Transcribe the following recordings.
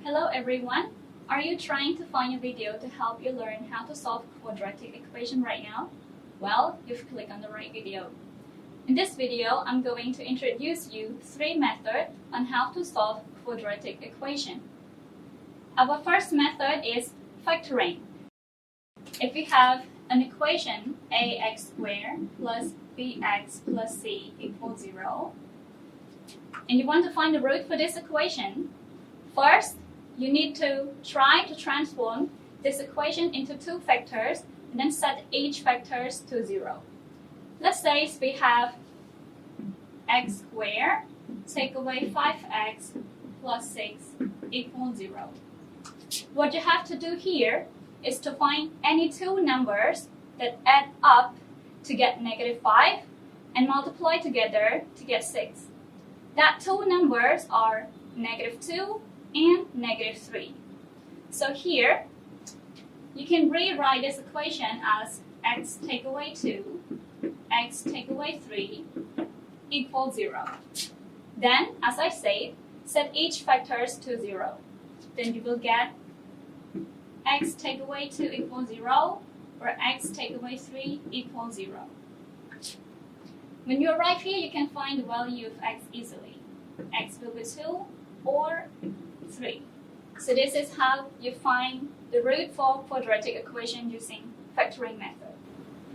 Hello everyone! Are you trying to find a video to help you learn how to solve quadratic equation right now? Well, you've clicked on the right video. In this video, I'm going to introduce you 3 methods on how to solve quadratic equation. Our first method is factoring. If we have an equation ax squared plus bx plus c equals 0, and you want to find the root for this equation, first, you need to try to transform this equation into 2 factors and then set each factors to 0. Let's say we have x squared, take away 5x plus 6 equals 0. What you have to do here is to find any 2 numbers that add up to get -5 and multiply together to get 6. That 2 numbers are -2 and -3. So here, you can rewrite this equation as x take away 2, x take away 3 equals 0. Then, as I said, set each factors to 0. Then you will get x take away 2 equals 0 or x take away 3 equals 0. When you arrive here, you can find the value of x easily. X will be 2 or 3. So this is how you find the root for quadratic equation using factoring method.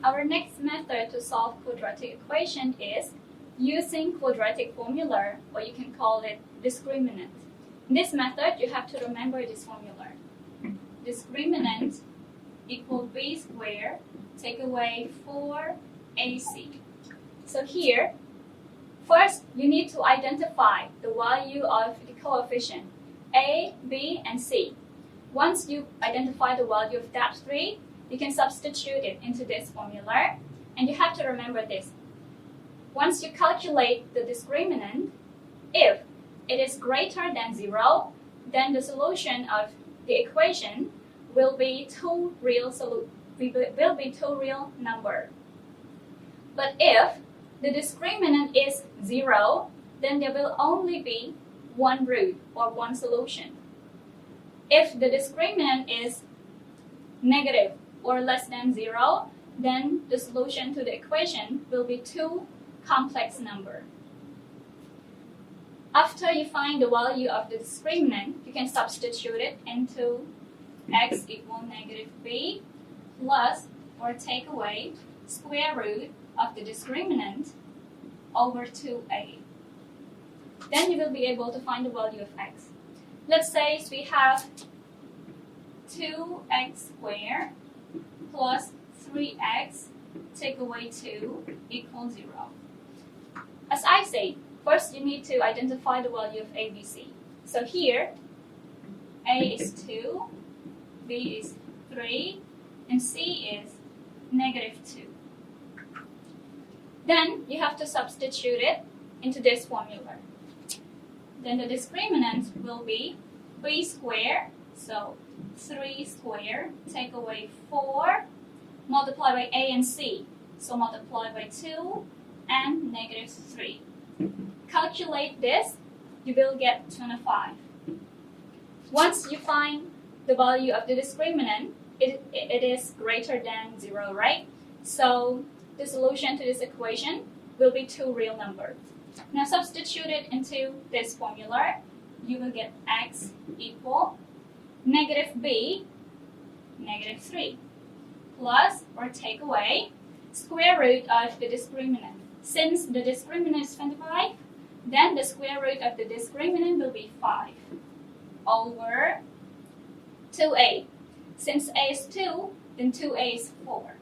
Our next method to solve quadratic equation is using quadratic formula, or you can call it discriminant. In this method, you have to remember this formula. Discriminant equals b squared, take away 4ac. So here, first you need to identify the value of the coefficient a, b, and c. Once you identify the value of that 3, you can substitute it into this formula, and you have to remember this. Once you calculate the discriminant, if it is greater than 0, then the solution of the equation will be two real number. But if the discriminant is 0, then there will only be one root or one solution. If the discriminant is negative or less than 0, then the solution to the equation will be 2 complex numbers. After you find the value of the discriminant, you can substitute it into x equals -b plus or take away square root of the discriminant over 2a. Then you will be able to find the value of x. Let's say we have 2x squared plus 3x take away 2 equals 0. As I say, first you need to identify the value of a, b, c. So here, a is 2, b is 3, and c is -2. Then you have to substitute it into this formula. Then the discriminant will be b squared, so 3 squared, take away 4, multiply by a and c, so multiply by 2 and -3. Calculate this, you will get 25. Once you find the value of the discriminant, it is greater than 0, right? So the solution to this equation will be 2 real numbers. Now substitute it into this formula. You will get x equal -b, -3, plus or take away square root of the discriminant. Since the discriminant is 25, then the square root of the discriminant will be 5 over 2a. Since a is 2, then 2a is 4.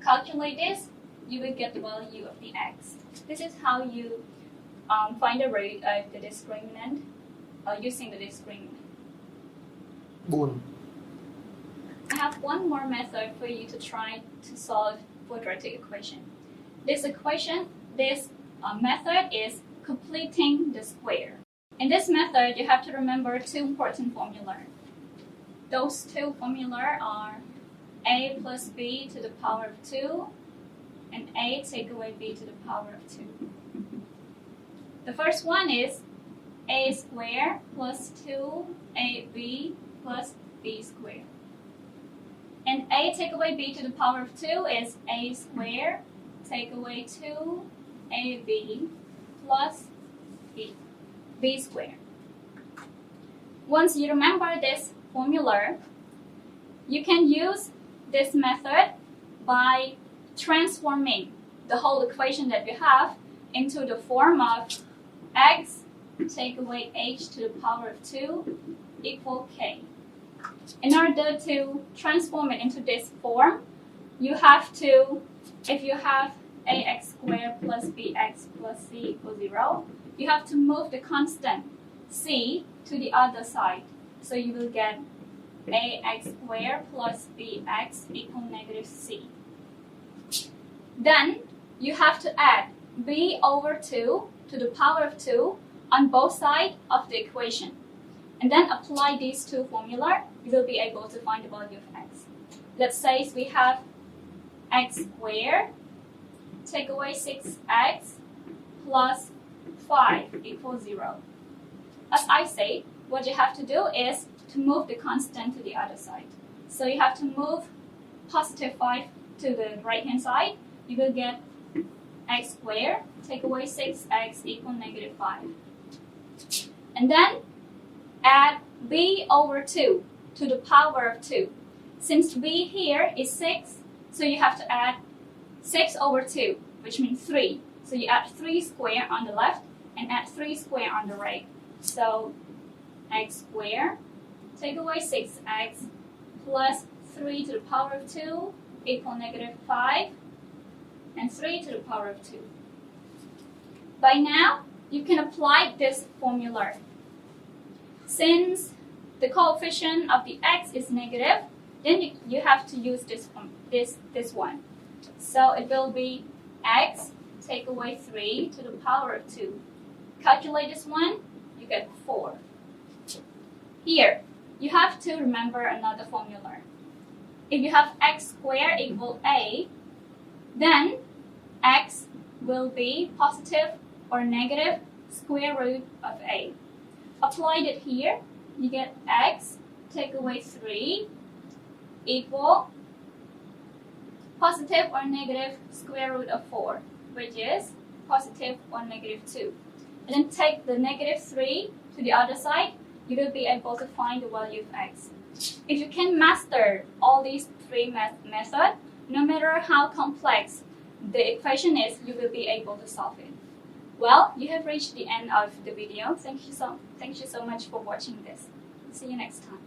Calculate this, you will get the value of the x. This is how you find the root of the discriminant using the discriminant. 4. I have one more method for you to try to solve quadratic equation. This method is completing the square. In this method, you have to remember 2 important formulas. Those 2 formulas are a plus b to the power of 2 and a take away b to the power of 2. The first one is a squared plus 2ab plus b squared. And a take away b to the power of 2 is a squared take away 2ab plus b squared. Once you remember this formula, you can use this method by transforming the whole equation that we have into the form of x take away h to the power of 2 equal k. In order to transform it into this form, you have to, if you have ax squared plus bx plus c equals 0, you have to move the constant c to the other side. So you will get ax squared plus bx equal negative c. Then you have to add b over 2 to the power of 2 on both sides of the equation. And then apply these two formulas, you will be able to find the value of x. Let's say we have x squared take away 6x plus 5 equals 0. As I say, what you have to do is to move the constant to the other side. So you have to move positive 5 to the right hand side. You will get x squared take away 6x equal negative 5. And then add b over 2 to the power of 2. Since b here is 6, so you have to add 6 over 2, which means 3. So you add 3 squared on the left and add 3 squared on the right. So x squared take away 6x plus 3 to the power of 2 equal negative 5 and 3 to the power of 2. By now, you can apply this formula. Since the coefficient of the x is negative, then you have to use this one. So it will be x take away 3 to the power of 2. Calculate this one, you get 4. Here, you have to remember another formula. If you have x squared equal a, then x will be positive or negative square root of a. Applied it here, you get x take away 3 equal positive or negative square root of 4, which is positive or negative 2. And then take the negative 3 to the other side, you will be able to find the value of x. If you can master all these three methods, no matter how complex the equation is, you will be able to solve it. Well, you have reached the end of the video. Thank you so much for watching this. See you next time.